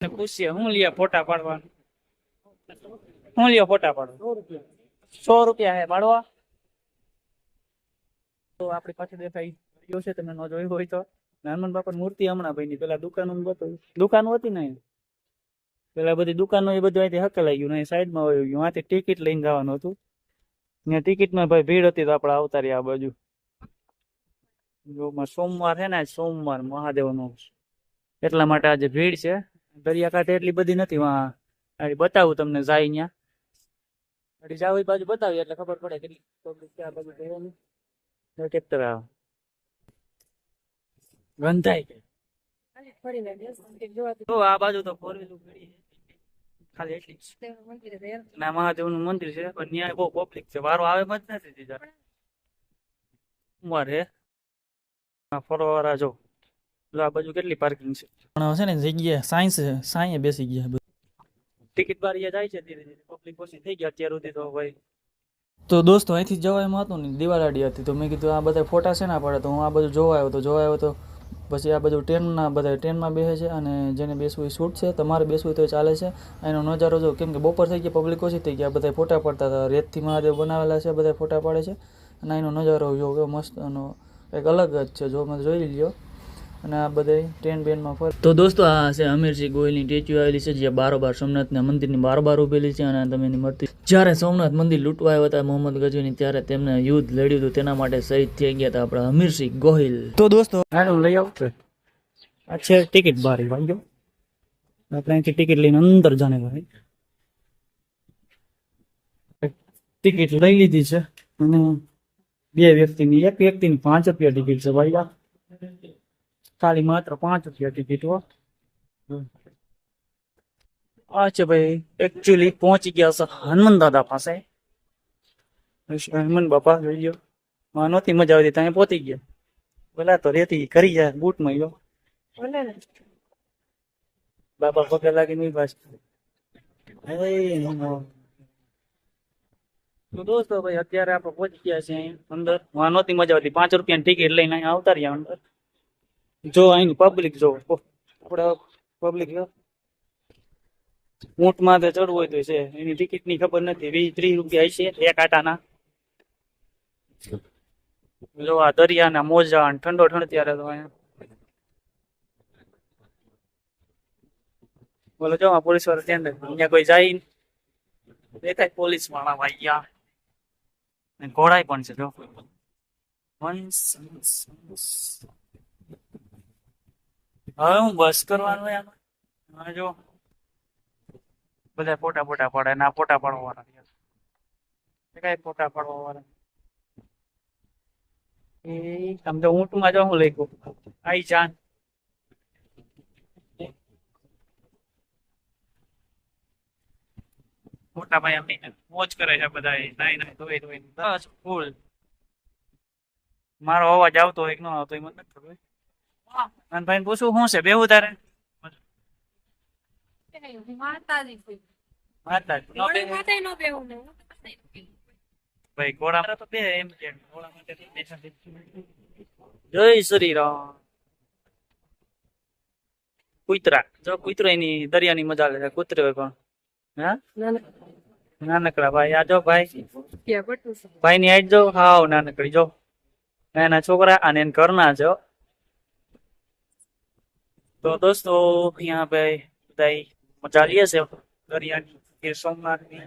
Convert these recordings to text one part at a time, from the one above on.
પૂછીએ હું લ્યો ફોટા પાડવાનું, હું લ્યો ફોટા પાડવા 100 રૂપિયા હે પાડવા. તો આપણી પાછળ દેખાય ગયો છે, તમે ન જોયું હોય તો હનુમાન બાપાની મૂર્તિ હમણાં ભાઈ ની પેલા દુકાનો દુકાનો હતી ને, પેલા બધી દુકાનો એ બધું અહીંથી હકેલાઈ ગયું ને સાઈડમાં વયું ગયું. આથી ટિકિટ લઈને જવાનું હતું, ત્યાં ટિકિટમાં ભાઈ ભીડ હતી તો આપણે આવતા રહ્યા આ બાજુ. સોમવાર છે ને, સોમવાર મહાદેવનો, એટલા માટે આજે ભીડ છે. દરિયાકાંઠે એટલી બધી નથી, વાં બતાવું તમને જાય ત્યાં જાવ એ બાજુ બતાવી એટલે ખબર પડે કેટલી પબ્લિક છે આ બાજુ. ટ્રેક્ટર આવે ગંધાય તો આ બાજુ તો ફોર વ્હીલ ખાલી એટલી ના મહાદેવ નું મંદિર છે, પણ ત્યાં બહુ પબ્લિક છે, વારો આવે મત નથી દીધા. ઉમર હે ફરવા વાળા જો આ બાજુ કેટલી પાર્કિંગ છે ને, જગ્યા સાંઈ બેસી ગયા. ટિકિટ બારી જાય છે ધીરે ધીરે, પબ્લિક ઓછી થઈ ગયા અત્યાર સુધી તો ભાઈ. તો દોસ્તો અહીંથી જવા એમ હતું ને, દિવાળાડી હતી તો મેં કીધું આ બધા ફોટા છે ના પડે, તો હું આ બધું જોવા આવ્યો તો પછી આ બધું ટ્રેનમાં બેસે છે, અને જેને બેસવું એ છૂટ છે, તમારે બેસવું હોય તો ચાલે છે. એનો નજારો જો, કેમ કે બપોર થઈ ગયા, પબ્લિક ઓછી થઈ ગયા, બધા ફોટા પડતા હતા, રેતથી મહાદેવ બનાવેલા છે, બધા ફોટા પાડે છે. અને એનો નજારો જો મસ્ત એક અલગ જ છે, જો મને જોઈ લ્યો. અને આ બધા ટ્રેન બેનમાં ફરે. તો દોસ્તો આ છે અમીરસિંહ ગોહિલની સ્ટેચ્યુ આવેલી છે, જે બારોબાર સોમનાથના મંદિરની બારોબાર ઉભેલી છે. અને તમે એની મૂર્તિ, જ્યારે સોમનાથ મંદિર લૂંટવા આવ્યા હતા મોહમ્મદ ગજનીની, ત્યારે તેમને યુદ્ધ લડ્યું હતું, તેના માટે શહીદ થઈ ગયા હતા આપણા અમીરસિંહ ગોહિલ. તો દોસ્તો લઈ આવશે આ છે ટિકિટ બારી ભાઈઓ, આપણે અહીંથી ટિકિટ લઈને અંદર જાણે ભાઈ. ટિકિટ લઈ લીધી છે, અને બે વ્યક્તિની, એક વ્યક્તિની 5 રૂપિયા ટિકિટ છે ભાઈ. ખાલી માત્ર 5 રૂપિયા ટિકિટ હો. આ છે ભાઈ, એકચ્યુઅલી પહોંચી ગયા છે હનુમાન દાદા પાસે. હનુમાન બાપા જોઈ ગયો, નહોતી મજા આવતી ત્યાં પહોંચી ગયા. બોલા તો રેતી કરી જાય બૂટમાં ગયો બાપા પગે લાગીને બસ. તો દોસ્તો ભાઈ અત્યારે આપણે પહોંચી ગયા છે અહીંયા અંદર. નહોતી મજા આવતી, 5 રૂપિયાની ટિકિટ લઈને અહીંયા આવતા રહ્યા અંદર. જો અહીં પબ્લિક જો, આપણે પબ્લિક ઊંટમાં ચડવું હોય તો છે, એની ટિકિટ ની ખબર નથી, 20-30 રૂપિયા છે એક આટાના. જો આ દરિયાના મોજા ઠંડો ત્યારે તો અહીંયા બોલો જો પોલીસ વાળા ત્યાં અહીંયા કોઈ જાય દેખાય, પોલીસ વાળા ભાઈ ગયા. ઘોડાય પણ છે જો, હવે હું બસ કરવાનું એમાં જો બધા ફોટા પડે, ના ફોટા પાડવા વાળા કઈ ફોટા પાડવા વાળા એ આમ તો ઊંટમાં જો હું લઈ ગયું આઈ જાન. મોટા ભાઈ એમની મોજ કરે છે બધા, નાઈ ધોઈ બસ ફૂલ. મારો અવાજ આવતો હોય કે ન આવતો મને નથી ખબર. અને ભાઈ પૂછું શું છે બેહું તારે? ભાઈ ઘોડા તો બે એમ કે ઘોડા માટે જય શ્રી રામ. કૂતરા જો, કૂતરો એની દરિયાની મજા લે છે. કૂતરો પણ હા નાનકડા ભાઈ. આ જો ભાઈ, ભાઈ ની હાઈટ જો હાવ નાનકડી જો, એના છોકરા અને એને ઘરના છો. તો દોસ્તો અહીંયા ભાઈ બધા મજા લઈએ છે દરિયાની. સોમનાથની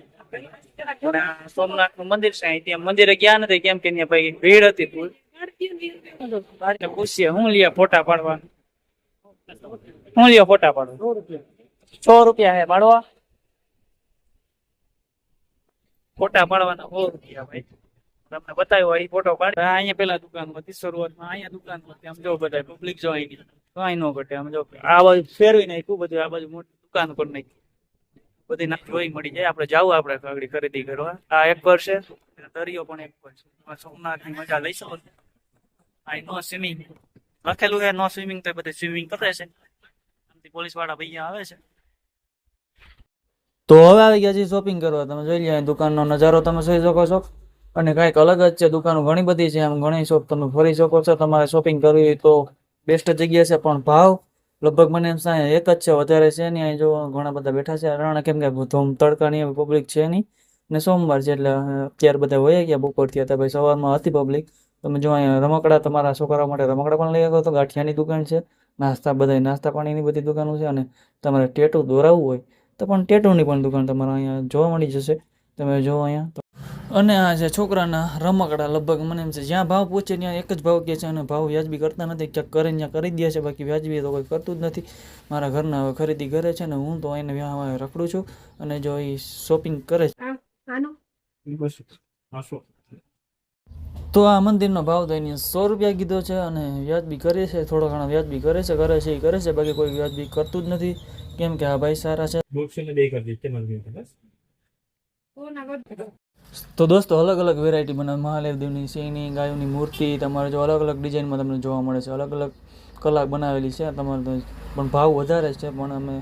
સોમનાથ નું મંદિર છે, ત્યાં મંદિરે ગયા નથી કેમ કે ત્યાં ભાઈ ભીડ હતી. પૂછીએ હું લ્યો ફોટા પાડવાનું, હું લ્યો ફોટા પાડવા 100 રૂપિયા હે પાડવા. ફોટા પાડવાના 100 રૂપિયા ભાઈ. તમને બતાવ્યો એ ફોટો પાડ. અહીંયા પેલા દુકાન હતી શરૂઆતમાં, અહીંયા દુકાન હતી. આમ જો બધા પબ્લિક જો અહીં કઈ નો ઘટે. આમ જો આ બાજુ ફેરવી નાખ્યું બધું, આ બાજુ મોટી દુકાન પર નાખી બધી ના જોઈ મળી જાય. આપણે જાવું આપણે આગળ ખરીદી કરવા. આ એક પર છે, દરિયો પણ એક પર છે. સોમનાથ ની મજા લઈ શકો. આ નો સ્વિમિંગ લખેલું છે, નો સ્વિમિંગ, તો બધે સ્વિમિંગ કરે છે. પોલીસ વાળા ભૈયા આવે છે. તો હવે આવી ગયા છે શોપિંગ કરવા. તમે જોઈ લ્યો દુકાનનો નજારો તમે જોઈ શકો છો, અને કઈક અલગ જ છે. દુકાનો ઘણી બધી છે, આમ ઘણી શોપ તમે ફરી શકો છો. તમારે શોપિંગ કરવી તો બેસ્ટ જગ્યા છે, પણ ભાવ લગભગ મને એમ સાંજે એક જ છે, વધારે છે નહીં. અહીં જો ઘણા બધા બેઠા છે અટાણે, કેમ કે ધોમ તડકાની એવી પબ્લિક છે નહીં. ને સોમવાર છે એટલે અત્યારે બધા વયા ગયા બપોરથી હતા. ભાઈ સવારમાં હતી પબ્લિક. તમે જો અહીંયા રમકડા, તમારા છોકરાઓ માટે રમકડા પણ લઈ આવો તો ગાંઠિયાની દુકાન છે, નાસ્તા બધા નાસ્તા પાણીની બધી દુકાનો છે. અને તમારે ટેટુ દોરાવવું હોય તો પણ ટેટુની પણ દુકાન તમારે અહીંયા જોવા મળી જશે. તમે જો અહીંયા અને આ છે છોકરાના રમકડા. લગભગ મને એમ છે જ્યાં ભાવ પૂછે ત્યાં એક જ ભાવ કહે છે, અને ભાવ વ્યાજબી કરતા નથી. ક્યાંક કરે ત્યાં કરી દે છે, બાકી વ્યાજબી તો કોઈ કરતું જ નથી. મારા ઘરના હવે ખરીદી કરે છે ને હું તો એને વ્યાહ રખડું છું. અને જો એ શોપિંગ કરે છે તો આ મંદિરનો ભાવ તો એની 100 રૂપિયા કીધો છે. અને વ્યાજબી કરે છે, થોડો ઘણો વ્યાજબી કરે છે એ કરે છે, બાકી કોઈ વ્યાજબી કરતું જ નથી. કેમ કે આ ભાઈ સારા છે. તો દોસ્તો અલગ અલગ વેરાયટી બનાવે. મહાદેવની સિંહની, ગાયોની મૂર્તિ, તમારે જો અલગ અલગ ડિઝાઇનમાં તમને જોવા મળે છે. અલગ અલગ કલા બનાવેલી છે તમારે તો, પણ ભાવ વધારે છે. પણ અમે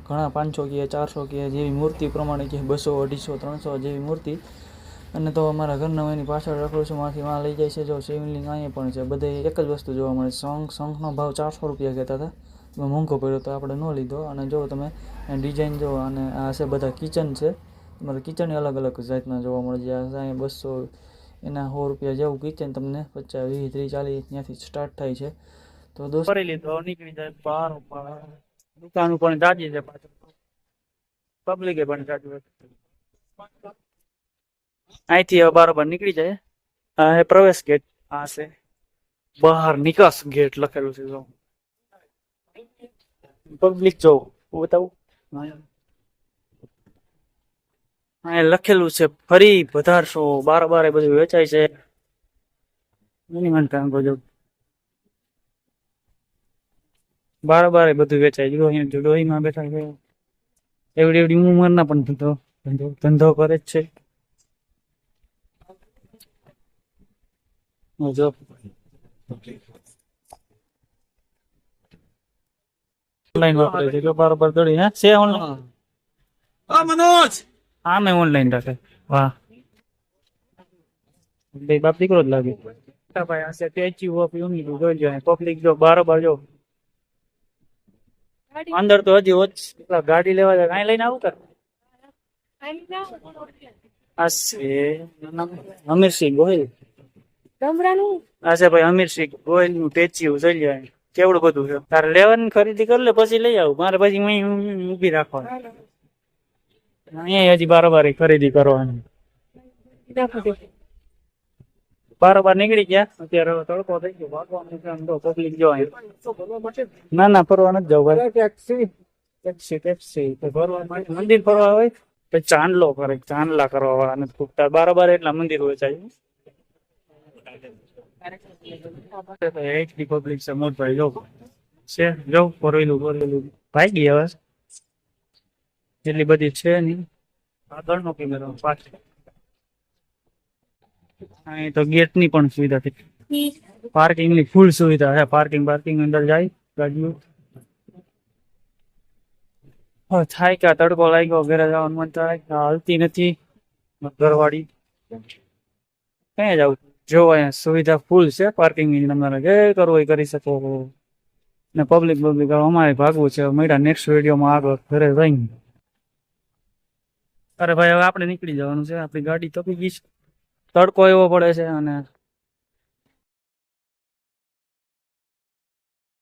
ઘણા 500 કહે, 400 કહે, જેવી મૂર્તિ પ્રમાણે કહે, 200, 250, 300 જેવી મૂર્તિ. અને તો અમારા ઘરના એની પાછળ રખડું છું, માંથી માં લઈ જાય છે. જો શિવલિંગ અહીંયા પણ છે. બધે એક જ વસ્તુ જોવા મળે છે. શંખનો ભાવ 400 રૂપિયા કહેતા હતા. મોંઘો પડ્યો તો આપણે ન લીધો. અને જો તમે ડિઝાઇન જો, અને આ છે બધા કિચન છે. તમારે કિચન અલગ અલગ જાતના જોવા મળે છે. અહીંયા 200 એના 100 રૂપિયા જેવું કિચન તમને 50, 20, 30, 40 ત્યાંથી સ્ટાર્ટ થાય છે. તો દોસ્તો કરી લીધો, નીકળી જાય બહાર. દુકાનો પણ જાજી છે, પાછળ પબ્લિકે પણ જાજુ. અહીંથી હવે બરાબર નીકળી જાય. આ પ્રવેશ ગેટ, આ છે બહાર નિકાસ ગેટ લખેલું છે. જો પબ્લિક જો બતાવું, અહીંયા લખેલું છે ફરી પધારશો. બારે બધું વેચાય છે. બારે બધું વેચાય છે. અહીંયા ડોહીમાં બેઠા છે. એવડી ઉંમરના પણ ધંધો કરે જ છે. જો ઓનલાઈન વાપરે છે. જો બરાબર દોડી હે છે ઓનલાઈન. મનોજ હા મેં ઓનલાઈન રાખે. વાહ બે બાપ દીકરો જ લાગે. ભાઈ આ સ્ટેચ્યુ ઓફ યુનિટી જોઈ લો. પબ્લિક જો બરાબર જો અંદર તો હજી ગાડી લેવા જાય. કાંઈ લઈને આવું કર. અમીરસિંહ ગોહિલ છે ભાઈ. અમીરસિંહ ગોહિલ નું સ્ટેચ્યુ જોઈ લો. કેવડું બધું છે. તારે લેવાની ખરીદી કરી લે પછી લઈ આવું. મારે પછી ઉભી રાખવાની. અહીંયા હજી બારોબાર ખરીદી કરવાની. બારોબાર નીકળી ગયા. અત્યારે તડકો થઈ ગયો. ભાગવાનું પબ્લિક જો ના ફરવા નથી જવું ભાઈ. ટેક્સી મંદિર ફરવા હોય તો ચાંદલો કરે. ચાંદલા કરવા વાળા નથી ખૂટતા. બારોબાર એટલા મંદિર વેચાય છે. પબ્લિક છે મોટભાઈ જો છે. જો ફોરવેલું ભાઈ ગઈ હવે એટલી બધી છે નહીં. આગળ નો કેમેરો પાછળ. અહીં તો ગેટ ની પણ સુવિધા છે. પાર્કિંગ ની ફૂલ સુવિધા છે. પાર્કિંગ અંદર જાય ગાડીઓ. થાય કે તડકો લાગ્યો ઘરે જવાનું મન થાય. હાલતી નથી ઘરવાળી. ક્યાં જવું? જો અહીંયા સુવિધા ફૂલ છે પાર્કિંગ ની. તમારે જે કરવું એ કરી શકો. ને પબ્લિક અમારે ભાગવું છે. મળ્યા નેક્સ્ટ વિડીયોમાં આગળ ઘરે જઈને. અરે ભાઈ હવે આપણે નીકળી જવાનું છે. આપણી ગાડી તપી ગઈ છે. તડકો એવો પડે છે અને